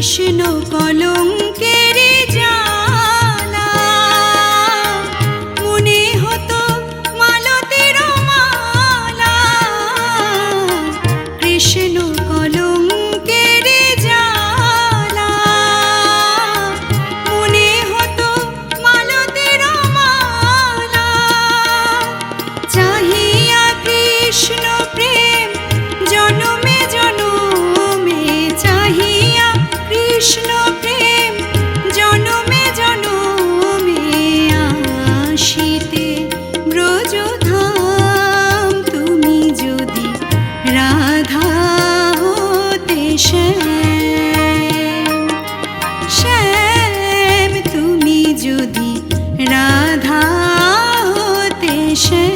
কৃষ্ণ কলঙ্কের জ্বালা মনে হতো মালতের মালা। কৃষ্ণ কলঙ্কের জ্বালা মনে হতো মালতের মালা। চাহিয়া কৃষ্ণ প্রেম জনমে জনমে, চাহিয়া কৃষ্ণ প্রেম জনমে জনমে, আসিতে ব্রজধাম তুমি যদি রাধা হতে শ্যাম। শ্যাম তুমি যদি রাধা হতে শ্যাম।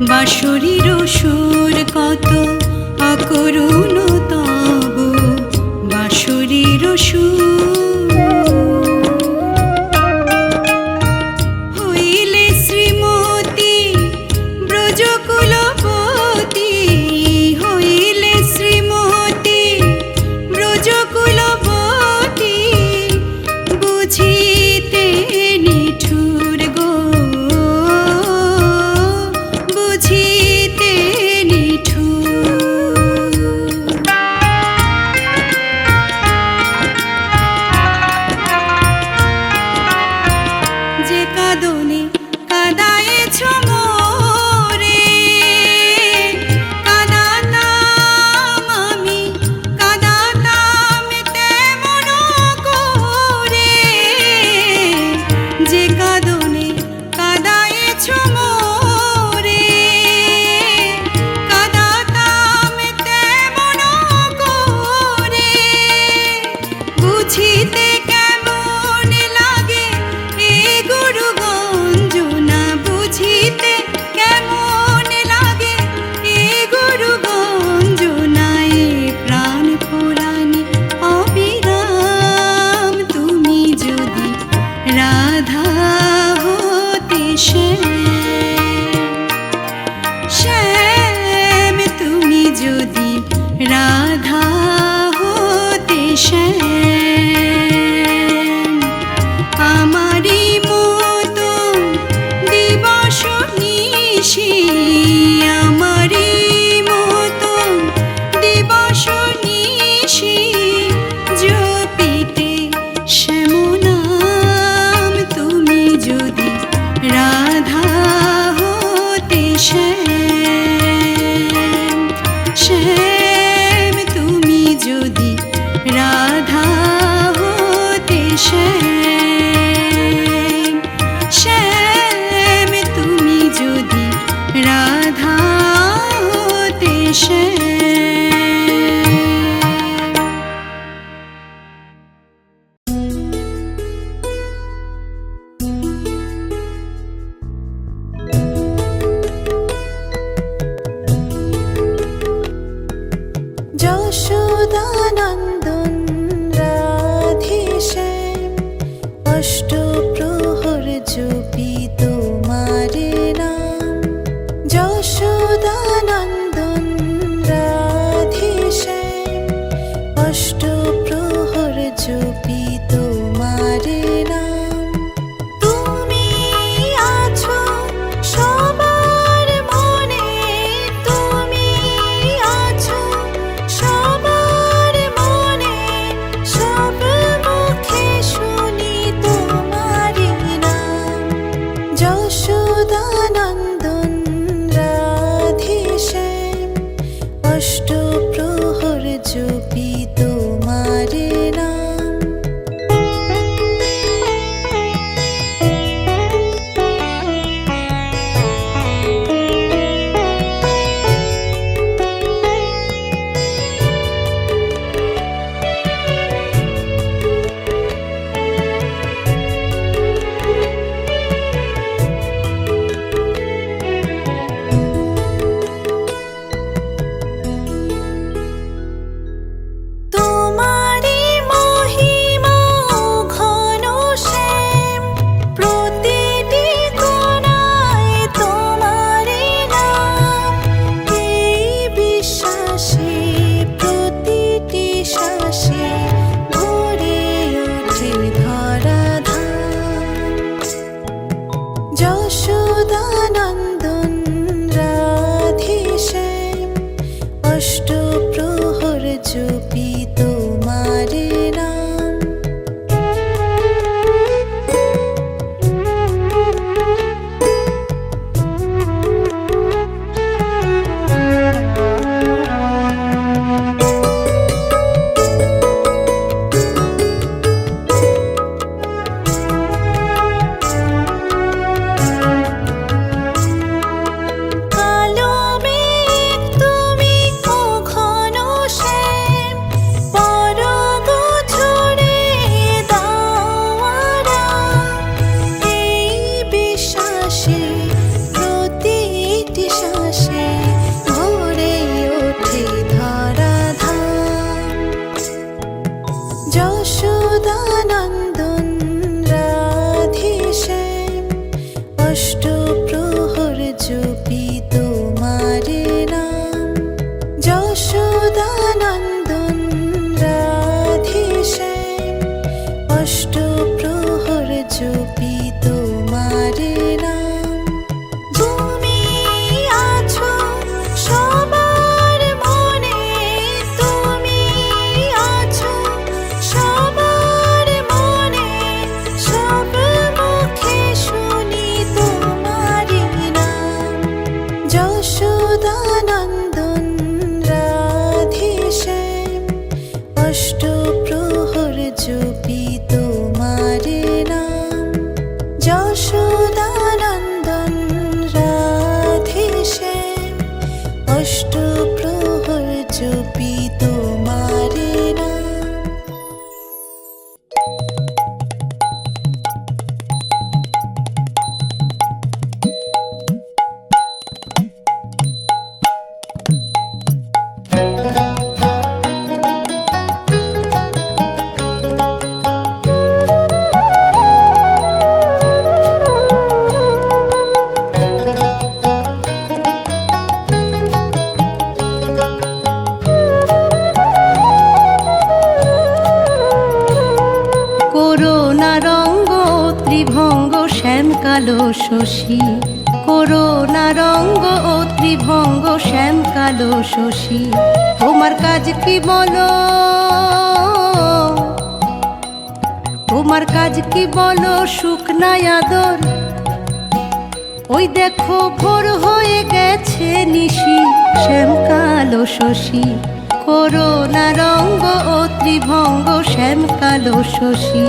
বাঁশরীর সুর কত অকরুণ তব বাঁশরীর সুর। হইলে শ্রীমতী ব্রজকুলবতী, হইলে শ্রীমতী ব্রজকুলবতী, বুঝিতে নিঠুর গো, বুঝিতে নিঠুর। যে কাঁদনে কাঁদায়েছ মোরে, কাঁদাতাম আমি, কাঁদাতাম তেমন করে। যে কাঁদনে কাঁদায়েছ মোরে, কাঁদাতাম তেমন করে। বুঝিতে কেমন লাগে এ গুরু গঞ্জনা, বুঝিতে কেমন লাগে এ গুরু গঞ্জনা। এ প্রাণ পুরাণে অবিরাম তুমি যদি রাধা হতে শ্যাম। শ্যাম তুমি যদি রাধা হতে শ্যাম। আমারি মতো দিবস নিশি, আমারি মতো দিবস নিশি, জপিতে শ্যাম নাম তুমি যদি রাধা হতে শ্যাম। শ্যাম তুমি যদি রাধা হতে শ্যাম। শ্যাম তুমি যদি রাধা হতে শ্যাম। যশোদানন্দন রাধে শ্যাম, অষ্টপ্রহর জপি তোমার নাম। যশোদানন্দন রাধে শ্যাম, অষ্টপ্রহর জপি তোমার নাম। তুমি আছো সবার মনে, তুমি আছো সবার মনে। চুপি তোমার নাম। করুণা রঙ্গ ত্রিভঙ্গ শ্যাম কালো শশী, করুণা রঙ্গ ও ত্রিভঙ্গ শ্যাম কালো শশী, তোমার কাজ কি বলো, তোমার কাজ কি বলো সুখ নাই আদর, ওই দেখো ভোর হয়ে গেছে নিশি, শ্যাম কালো শশী, করুণা রঙ্গ ও ত্রিভঙ্গ শ্যাম কালো শশী।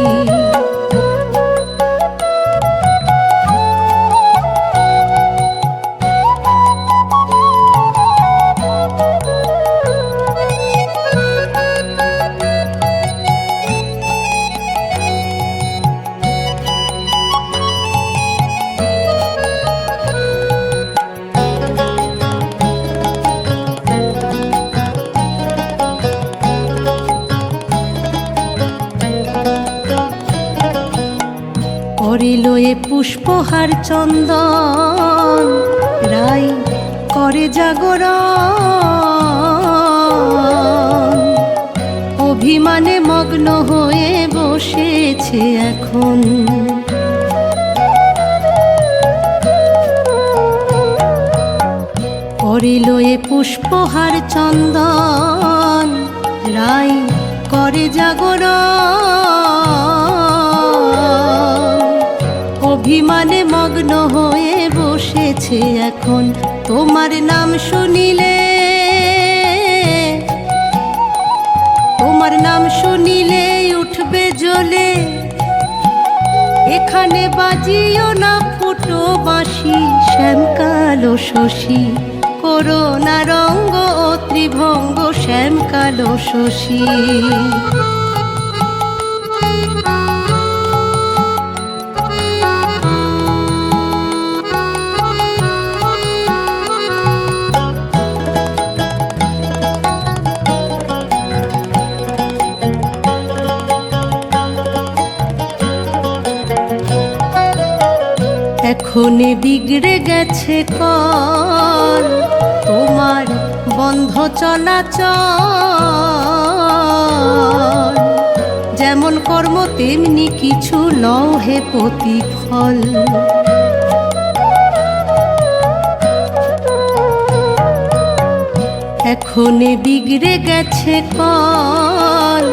করিল এ পুষ্পহার চন্দন, রাই করে জাগরণ, অভিমানে মগ্ন হয়ে বসেছে এখন, করিল এ পুষ্পহার চন্দন, রাই করে জাগরণ, অভিমানে মগ্ন হয়ে বসেছে এখন, তোমার নাম শুনিলে, তোমার নাম শুনিলে উঠবে জ্বলে, এখানে বাজিও না ফুটো বাঁশি, শ্যাম কালো শশী, করুণা রঙ্গ ও ত্রিভঙ্গ শ্যাম কালো শশী। এখনে বিগড়ে গেছে কল, তোমার বন্ধ চলাচল, যেমন কর্ম তেমনি কিছু লও হে প্রতিফল, এখনে বিগড়ে গেছে কল,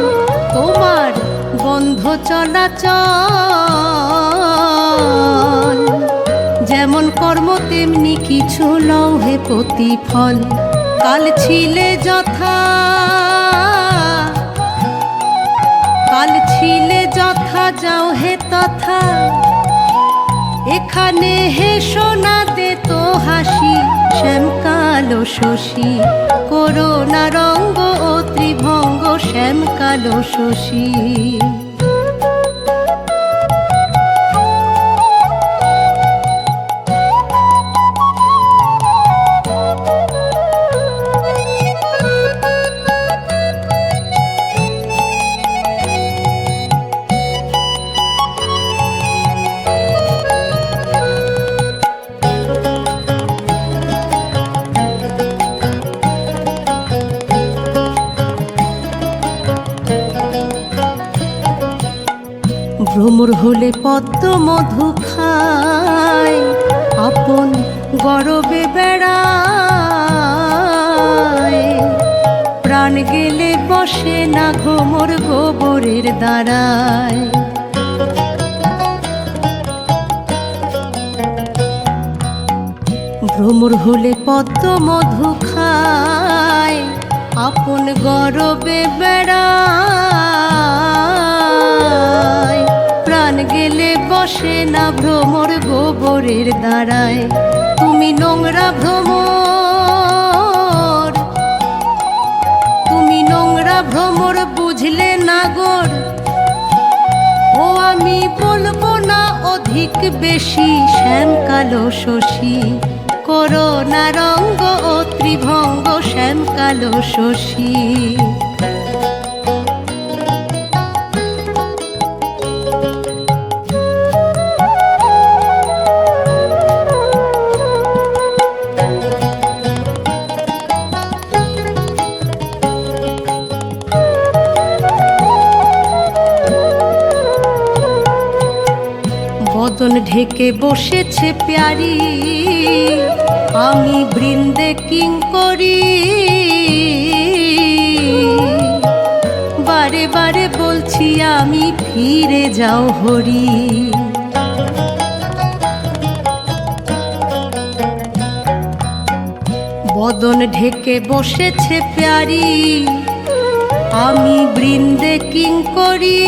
তোমার বন্ধ চলাচল, যেমন কর্ম তেমনি কিছু লও হে প্রতিফল, কাল ছিলে যথা, কাল ছিলে যথা যাও হে তথা, এখানে হে সোনা দে তো হাসি, শ্যাম কালো শশী, করুণা রঙ্গ ও ত্রিভঙ্গ শ্যাম কালো শশী। ভ্রমর হলে পদ্ম মধু খায়, আপন গরবে বেড়ায়, প্রাণ গেলে বসে না ভ্রমর গোবরের দাঁড়ায়, ভ্রমর হলে পদ্ম মধু খায়, আপন গরবে বেড়ায়, প্রাণ গেলে বসে না ভ্রমর গোবরের দাঁড়ায়, তুমি নোংরা ভ্রমর, অনেক বেশি শ্যাম কালো শশী, করোনা রঙ্গ ও ত্রিভঙ্গ শ্যাম কালো শশী। বদন ঢেকে বসেছে প্যারি, আমি বৃন্দে কিঙ্করি। বারে বারে বলছি আমি ফিরে যাও হরি। বদন ঢেকে বসেছে প্যারি, আমি বৃন্দে কিঙ্করি।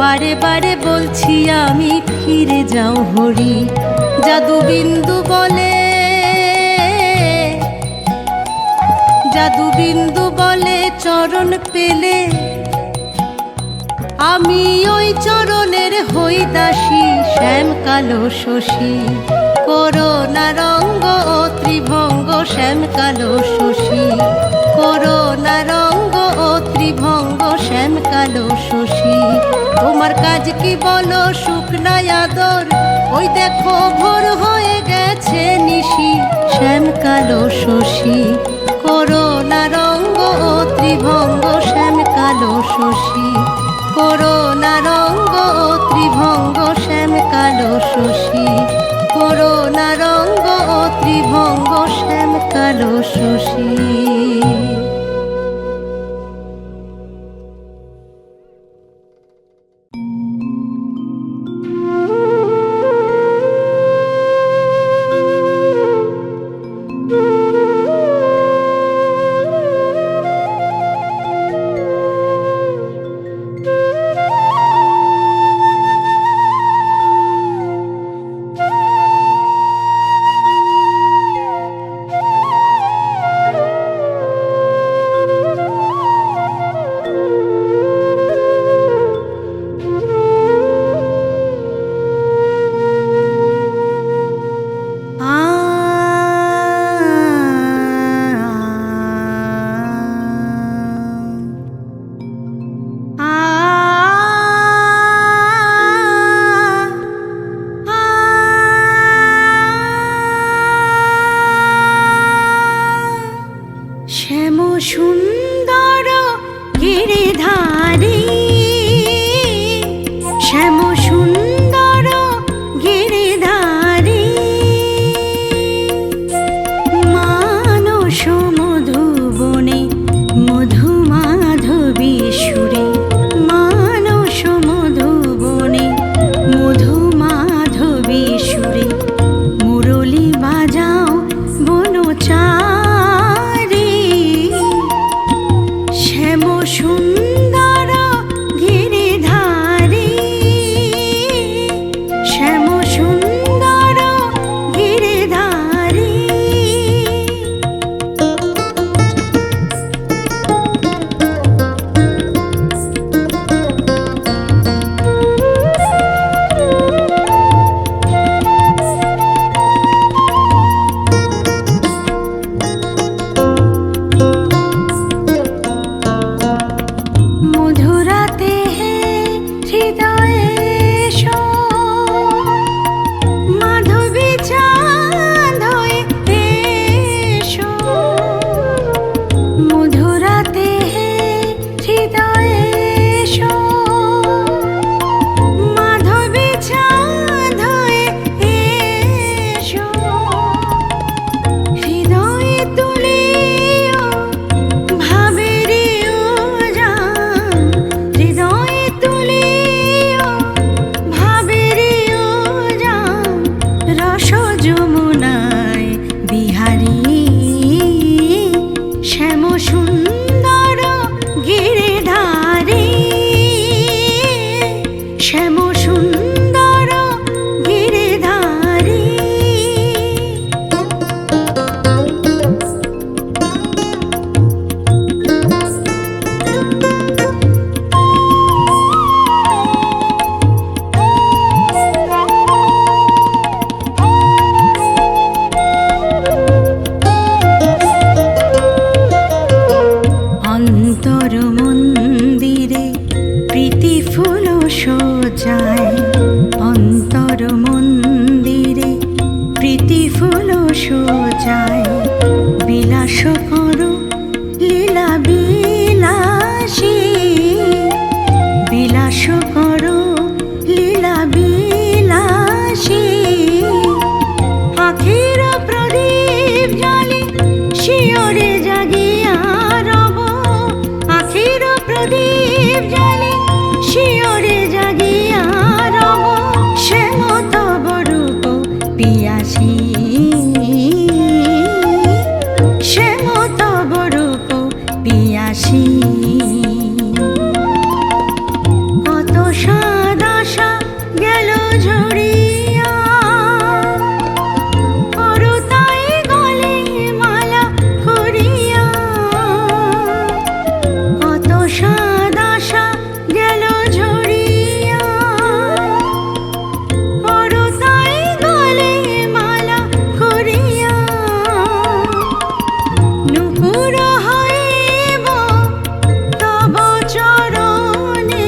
বারে বারে বলছি আমি ফিরে যাও হরি। জাদু বিন্দু বলে, জাদু বিন্দু বলে চরণ পেলে আমি ওই চরণের হই দাসী। শ্যাম কালো শশী, করোনা রঙ্গ ও ত্রিভঙ্গ শ্যাম কালো শশী, করোনা রঙ্গ ও ত্রিভঙ্গ শ্যাম কালো শশী। তোমার কাজ কি বলো শুকনাই আদর, ওই দেখো ভোর হয়ে গেছে নিশি। শ্যাম কালো শশী, করোনা রঙ্গ ও ত্রিভঙ্গ শ্যাম কালো শশী, করোনা রঙ্গ ও ত্রিভঙ্গ শ্যাম কালো শশী, করোনা রঙ্গ ও ত্রিভঙ্গ শ্যাম কালো শশী। চাই বিলাস করো লীলা বিলাসী, বিলাস করো লীলা বিলাসী। আখির প্রদীপ জ্বালি শিয়রে জাগিয়া রব, আখির প্রদীপ জ্বালি শিয়রে জাগিয়া রব, সে মত বরূপ পিয়াসী, সে মত বরূপ পিয়াসী। কত সাদ আশা গেল ঝরিয়া, করতাই গলে মালা করিয়া। কত সাদ আশা গেল ঝরিয়া, করতাই গলে মালা করিয়া। নুপুর হইব তব চরণে,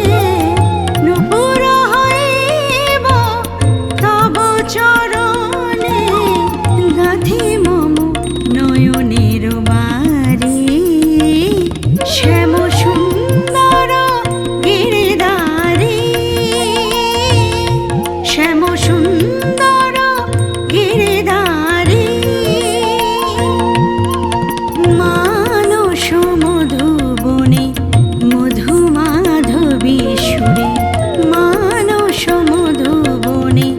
নুপুর হইব তব চরণে। গাঁথি মম নয়নের বারি, শ্যাম সুন্দর গিরিধারী, শ্যাম সুন্দর গিরিধারী। মানস মধুবনে মধু মাধবী সুরে, মানস মধুবনে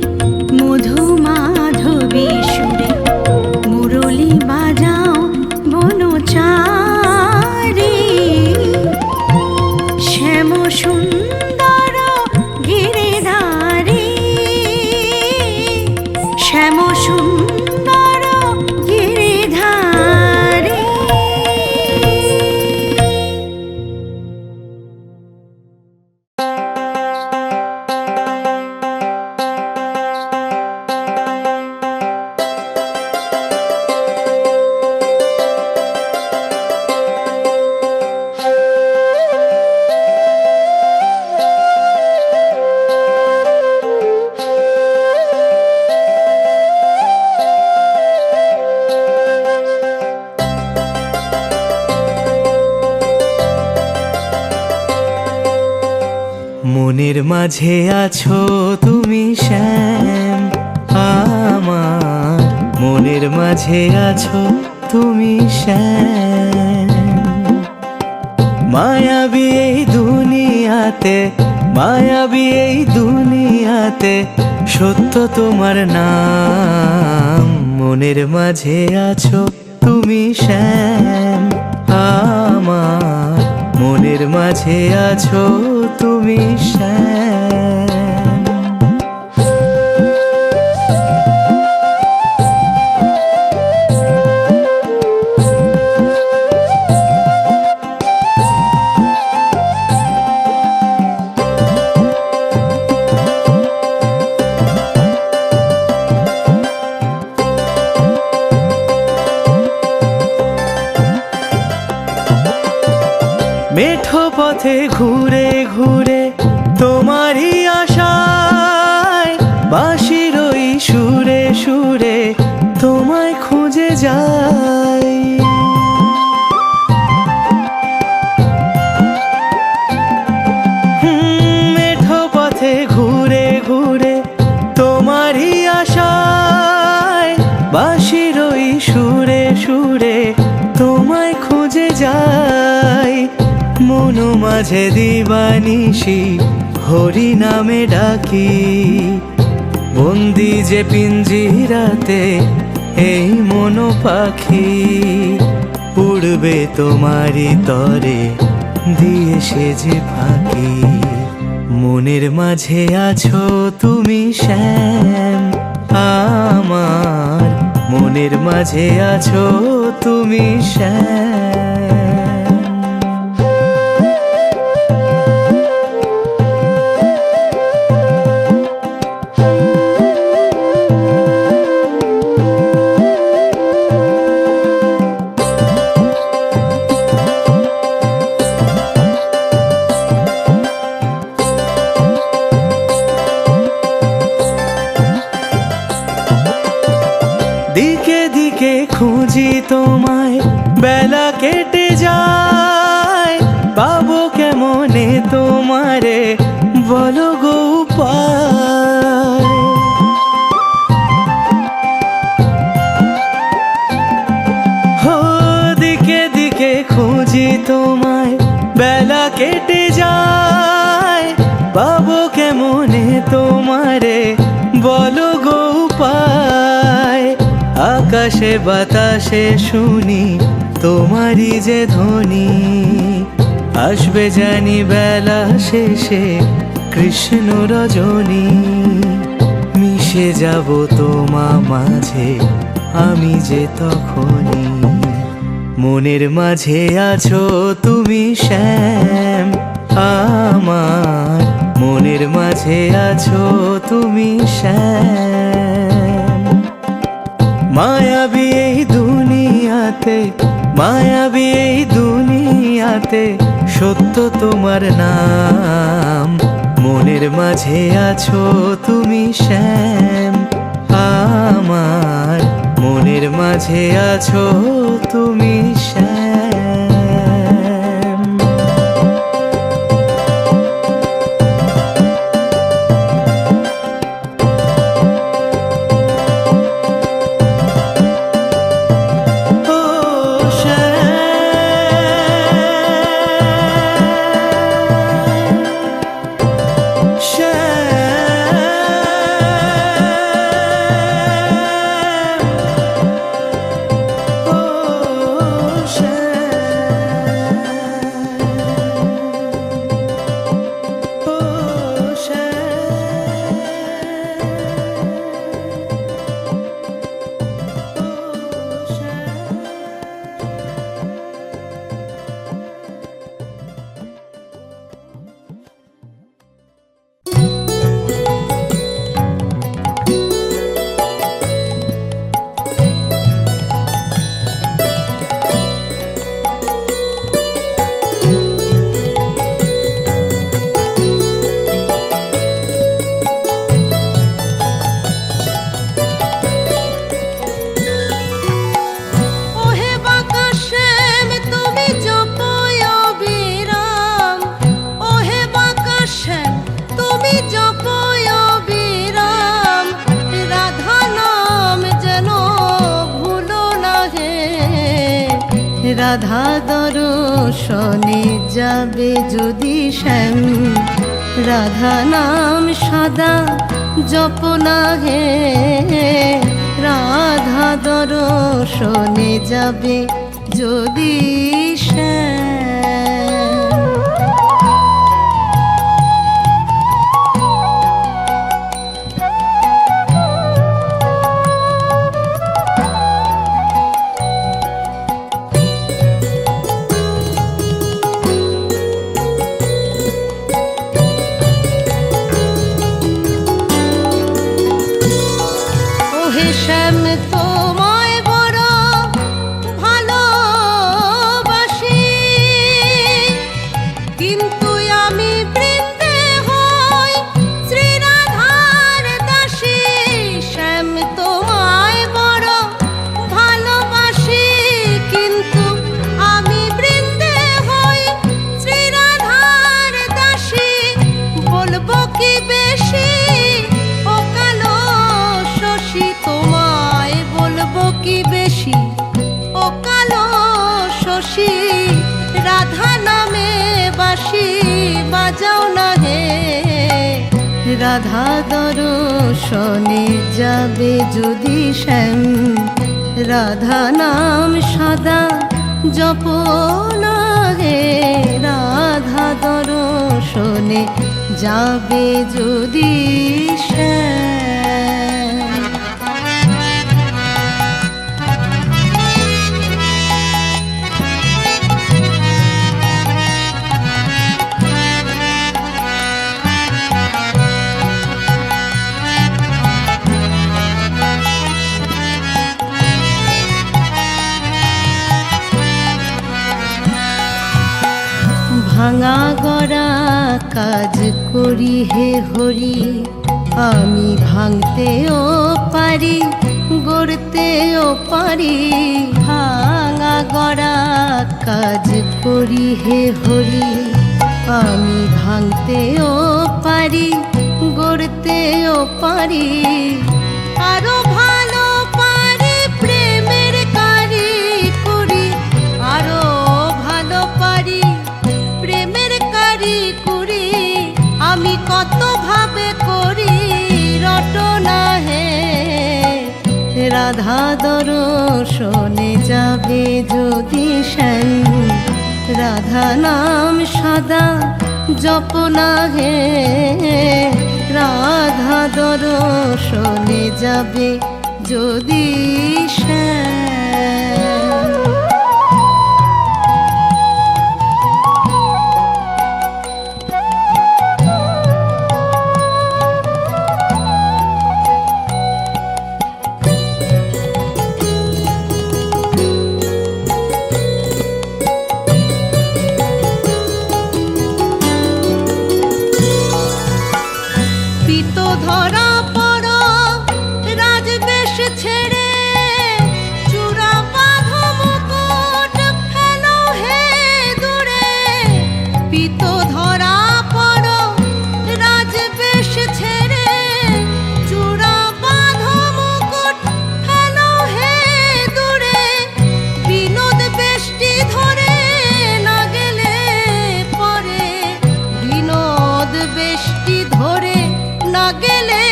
মধু মাধবী সুরে। মুরলী বাজাও বনচারী, শ্যাম সুন্দর গিরিধারী, শ্যাম সুন্দর গিরিধারী। মনের মাঝে আছো তুমি শ্যাম আমার, মনের মাঝে আছো তুমি শ্যাম। মায়াবী এই দুনিয়াতে, মায়াবী এই দুনিয়াতে সত্য তোমার নাম। মনের মাঝে আছো তুমি শ্যাম আমার, মনের মাঝে আছো তুমি শ্যাম। মেঠো পথে ঘুরে ঘুরে তোমারই আশায়, বাঁশির ওই সুরে সুরে তোমায় খুঁজে যাই। মেঠো পথে ঘুরে ঘুরে তোমারই আশায়, বাঁশির ওই সুরে সুরে তোমায় খুঁজে যাই। মনো মাঝে দিবানিশি হরি নামে ডাকি, বন্দি যে পিঞ্জিরাতে এই মনো পাখি। উড়বে তোমারি তরে দিয়ে সে যে ফাঁকি। মনের মাঝে আছো তুমি শ্যাম আমার, মনের মাঝে আছো তুমি শ্যাম। দিকে দিকে খুঁজি তোমায়, বেলা কেটে যায়, পাবো কেমনে তোমারে, বলো গো উপায়। হো দিকে দিকে খুঁজি তোমায়, বেলা কেটে যায়, পাবো কেমনে তোমারে, বলো গো উপায়। আকাশে বাতাসে শুনি তোমারই যে ধ্বনি, আসবে জানি বেলা শেষে কৃষ্ণ রজনী। মিশে যাব তোমা মাঝে আমি যে তখনই, মনের মাঝে আছো তুমি শ্যাম আমার, মনের মাঝে আছো তুমি শ্যাম। মায়াবী এই দুনিয়াতে, মায়াবী এই দুনিয়াতে, সত্য তোমার নাম, মনের মাঝে আছো তুমি শ্যাম আমার, মনের মাঝে আছো তুমি শ্যাম। ও রাধা দর্শনে যাবে যদি শ্যাম, রাধা নাম সদা জপনা হে, রাধা দর্শনে যাবে যদি শ্যাম। শ্যাম তোমায় বড় ভালোবাসি, কিন্তু আমি বৃন্দে হই শ্রী রাধার দাসী। শ্যাম তোমায় বড় ভালোবাসি, কিন্তু আমি বৃন্দে হই শ্রী রাধার দাসী। বলবো কি বেশি ও কালো শশী, তোমায় বলবো কি বেশি ও কালো শশী। রাধা নামে বাঁশি বাজাও না হে, রাধা দর্শনে যাবে যদি শ্যাম, রাধা নাম সদা জপনা হে, রাধা দর্শনে যাবে যদি শ্যাম। ভাঙা গড়া কাজ করি হে হরি, আমি ভাঙতেও পারি গড়তেও পারি, ভাঙা গড়া কাজ করি হে হরি। আমি ভাঙতেও পারি, গড়তেও পারি, আরো ভালো পারি প্রেমের কারিগরি, আরো ভালো পারি প্রেমের কারিগরি। আমি কত ভাবে করি রটনা হে, রাধা দর্শনে যাবে যদি শ্যাম, রাধা নাম সদা জপনা হে, রাধা দর্শনে যাবে যদি শ্যাম। ধরা পড়ো রাজবেশ ছেড়ে, চূড়া বাঁধো মুকুট ফেলো হে দূরে। পিত ধরা পড়ো রাজবেশ ছেড়ে, চূড়া বাঁধো মুকুট ফেলো হে দূরে। বিনোদ বেষ্টি ধরে না গেলে পরে, বিনোদ বেষ্টি ধরে না গেলে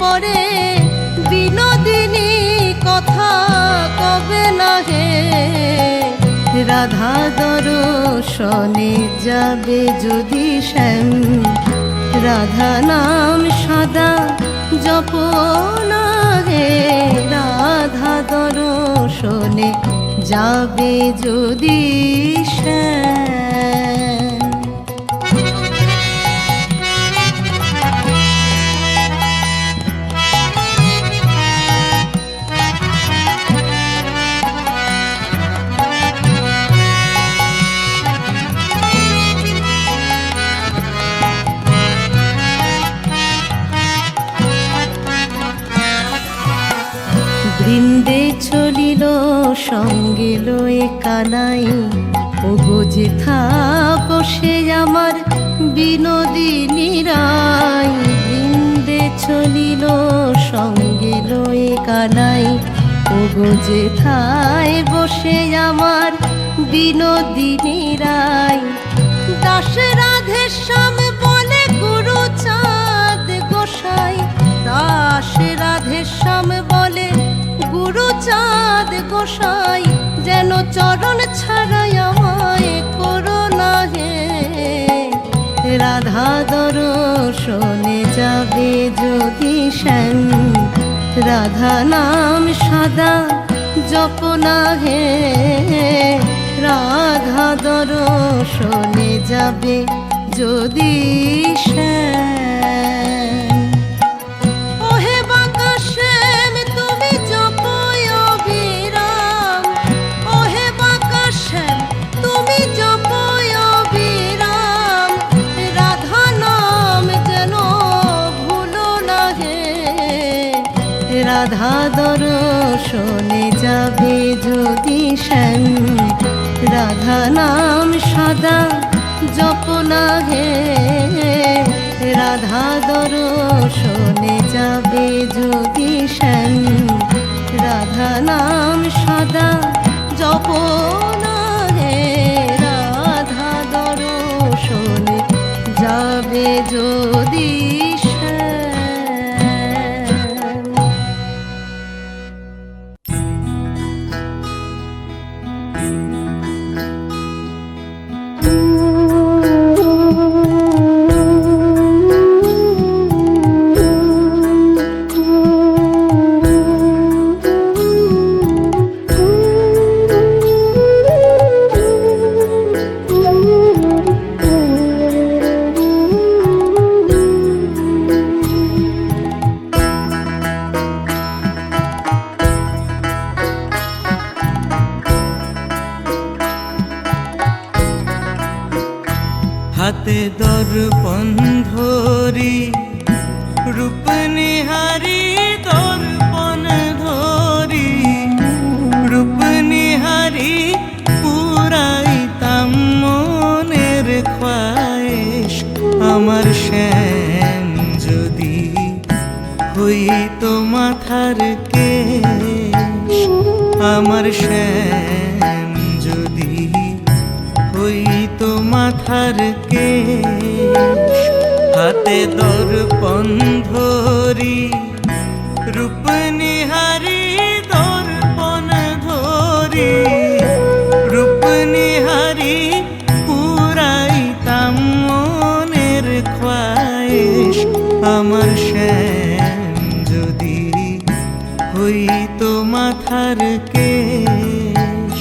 পরে, বিনোদিনী কথা কবে না হে, রাধা দর্শনে যাবে যদি শ্যাম, রাধা নাম সদা জপনা হে, রাধা দর্শনে যাবে যদি শ্যাম। বৃন্দে চলিল সঙ্গে লয়ে কানাই, ওগো যেথা বসে আমার বিনোদিনী রাই। বৃন্দে চলিল সঙ্গে লয়ে কানাই, ওগো যেথায় বসে আমার বিনোদিনী রাই। দাস রাধে শ্যাম বলে গুরু চাঁদ গোসাই, দাস রাধে শ্যাম বলে গুরু চাঁদ গোসাই। যেন চরণ ছাড়াই আমায় করো না হে, রাধা দর্শনে যাবে যদি শ্যাম, রাধা নাম সদা জপনা হে, রাধা দর্শনে যাবে যদি শ্যাম। ওহে বাঁকা শ্যাম তুমি জপয় অবিরাম, ওহে বাঁকা শ্যাম তুমি জপয় অবিরাম। রাধা নাম যেন ভুলো না হে, রাধা দর্শনে যাবে যদি শ্যাম, রাধা নাম সদা জপনা হে, রাধা দর্শনে যাবে যদি শ্যাম, রাধা নাম সদা জপনা হে, রাধা দর্শনে যাবে যদি শ্যাম। হাতে দর্পণ ধরি রূপ নিহারি, দর্পণ ধরি মাথার কেশ আমার শ্যাম যদি হইতো মাথার কেশ হাতে দর্পণ ধরি রূপ নিহারি দর্পণ ধরি রূপ নিহারি পুরাইতাম মনের খোয়াইশ আমার শ্যাম যদি হইতো মাথার কেশ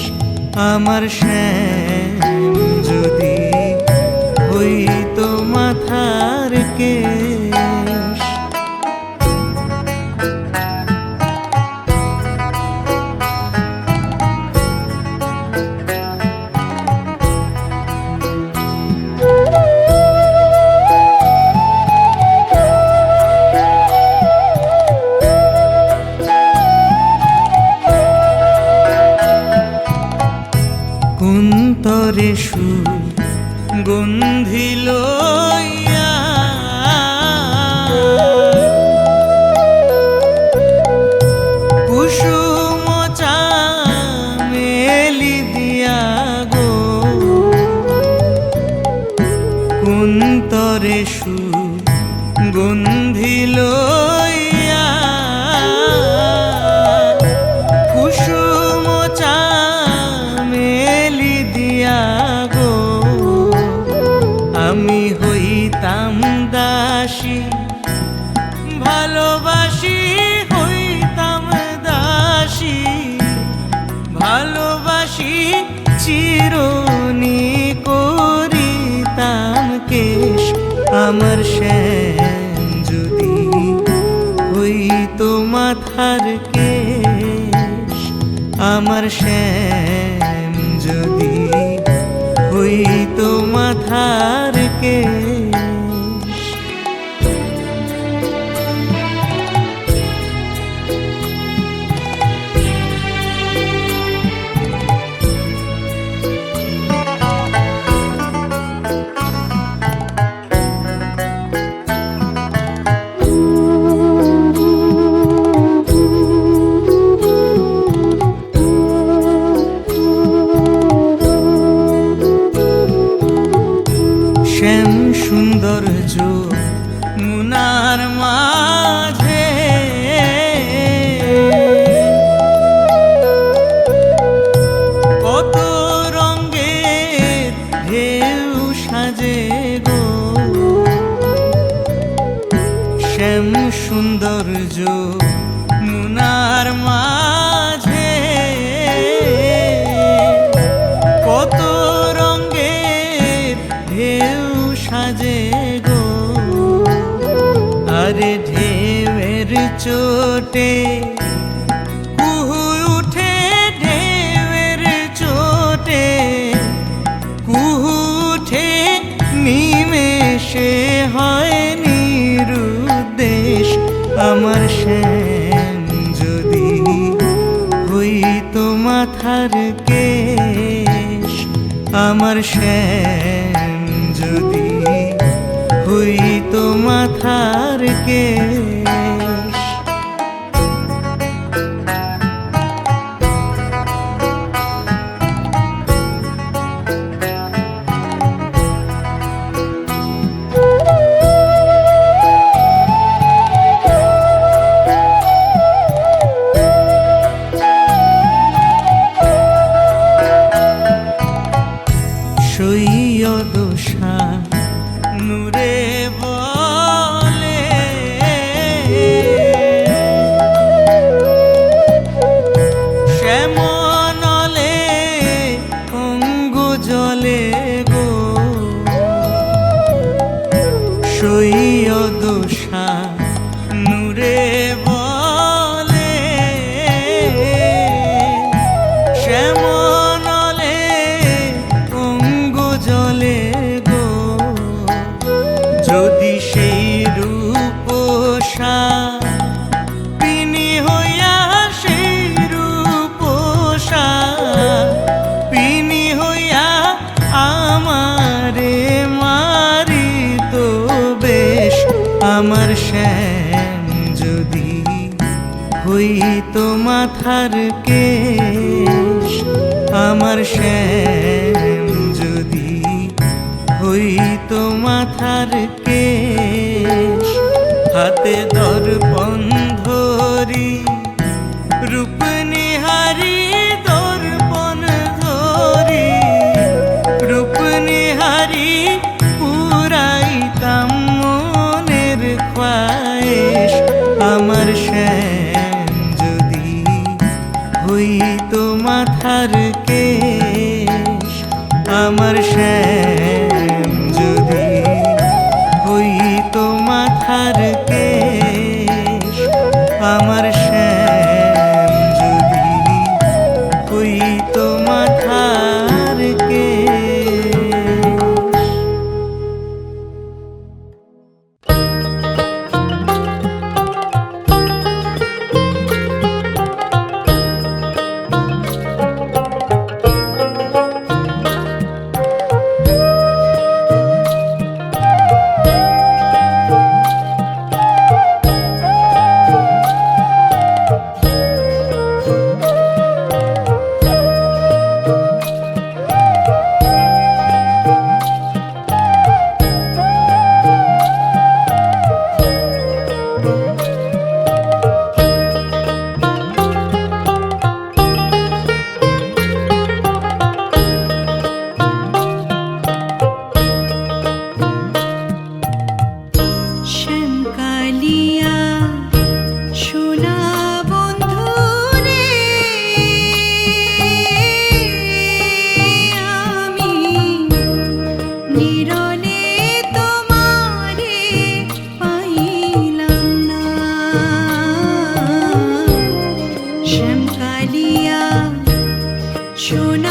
আমার শ্যাম যদি হইতো মাথার কেশ কুন্তরে সুর গন্ধি লইয়া কুসুম চামেলি দিয়া গো কুন্তরে সুর গন্ধি লইয়া কুসুম চামেলি দিয়া গো আমি হইতাম দাসী ভালোবাসি হইতাম দাসী ভালোবাসি চিরনি করিতাম কেশ আমার শ্যাম যদি হইতো মাথার কেশ আমার শ্যাম যদি হইতো মাথার কেশ শ্যাম সৌন্দর্য মুনার মাঝে কত রঙের ঢেউ সাজে গো শ্যাম সৌন্দর্য মুনার মাঝে কত রঙের ঢেউ সাজে গো আরে ঢেউয়ের চোটে কুহু উঠে ঢেউয়ের চোটে কুহু উঠে নিমেষে হয় নিরুদ্দেশ আমার শ্যাম যদি হইতো মাথার কেশ আমার শ্যাম যদি হইতো মাথার কেশ সৈয়দ শাহ নূরে বলে মাথার কেশ আমার শ্যাম যদি হইতো মাথার কেশ হাতে দর্পণ ধরি রূপ নিহারি দর্পণ ধরি রূপ নিহারি পুরাইতাম মনের খোয়াইশ আমার শ্যাম যদি হইতো মাথার কেশ আমার শ্যাম যদি হইতো মাথার কেশ আমার শ্যাম যদি হইতো মাথার কেশ। শ্যামকালিয়া সোনা বন্ধু রে আমি নিরলে তোমারে পাইলাম না শ্যামকালিয়া সোনা